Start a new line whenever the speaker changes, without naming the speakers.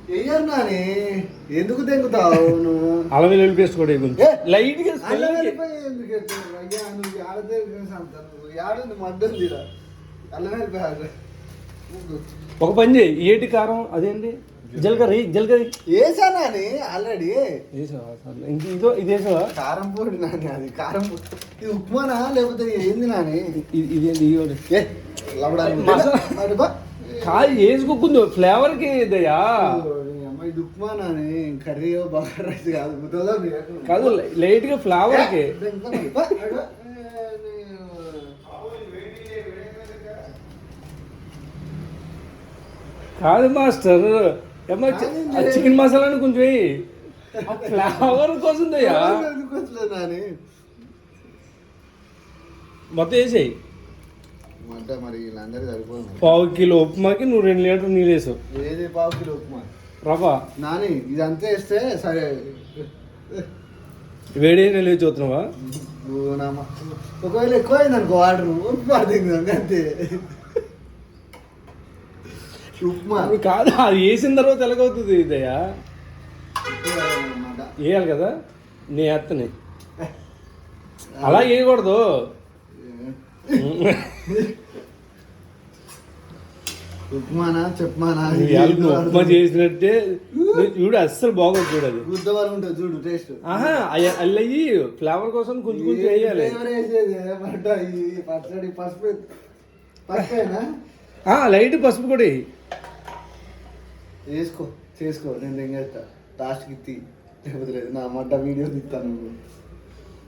వేయరు నాని, ఎందుకు తెంగుతావు నువ్వు?
అల్లం వెల్లుల్లి పేస్ట్ కూడా వేయకుండా లైట్ గా
అల్లం వెల్లిపాయ ఎందుకు వేస్తావు? అయ్యా నువ్వు ఆడతే ఆడుంది మడ్డుంది ఈడ. అల్లం వెల్లిపాయ
ఒక పని చేయి, ఏటి కారం అదేంటి జీలకర్ర
వేసా నాని ఆల్రెడీ.
ఇదో ఇది వేసావా?
కారం పొడి నాని, అది కారం పొడి. ఇది ఉప్మానా లేకపోతే ఏంది నాని?
ఇదేంటి
ఇది
కాదు వేసుకోకుంది ఫ్లేవర్ కి ఇదయ్యా.
అమ్మాయి ఉప్మా నాని, కర్రీ బాగా రైస్ కాదు
కాదు లైట్ గా ఫ్లేవర్ కి. కాదు మాస్టర్, చికెన్ మసాలాని కొంచెం వేయి, ఫ్లేవర్ కోసం
నాని.
మొత్తం వేసేయి.
మరి వీళ్ళందరూ సరిపోదు.
పావు కిలో ఉప్మాకి నువ్వు 2 లీటర్లు నీళ్ళు వేసావు.
ఏది పావు కిలో ఉప్మా
రవ్వ
నాని, ఇదంతా వేస్తే సరే.
వేడి నీళ్ళు వేసి చూస్తున్నావా?
ఒకవేళ ఎక్కువ అయింది అనుకో వాటర్ ఉప్మా దిగుతుంది అంతే. ఉప్మా
కాదు, అది వేసిన తర్వాత ఎలాగవుతుంది ఇదయ్యా? వేయాలి కదా, నీ ఎత్తని అలా వేయకూడదు.
ఉప్మానా చెప్పమానా?
ఉప్మా చేసినట్టే చూడు, అస్సలు బాగోదు చూడు. అది
గుద్దవారు ఉంటుంది చూడు టేస్ట్.
అల్లయ్యి ఫ్లేవర్ కోసం కొంచెం కొంచెం వేయాలి.
పచ్చడి పసుపు పసుపేనా?
లైట్ పసుపు కూడా
వేసుకో చేసుకో. నేను తెంగేస్తా లాస్ట్కి ఇత్తి, లేకపోతే లేదు నా మంట వీడియో తీస్తాను.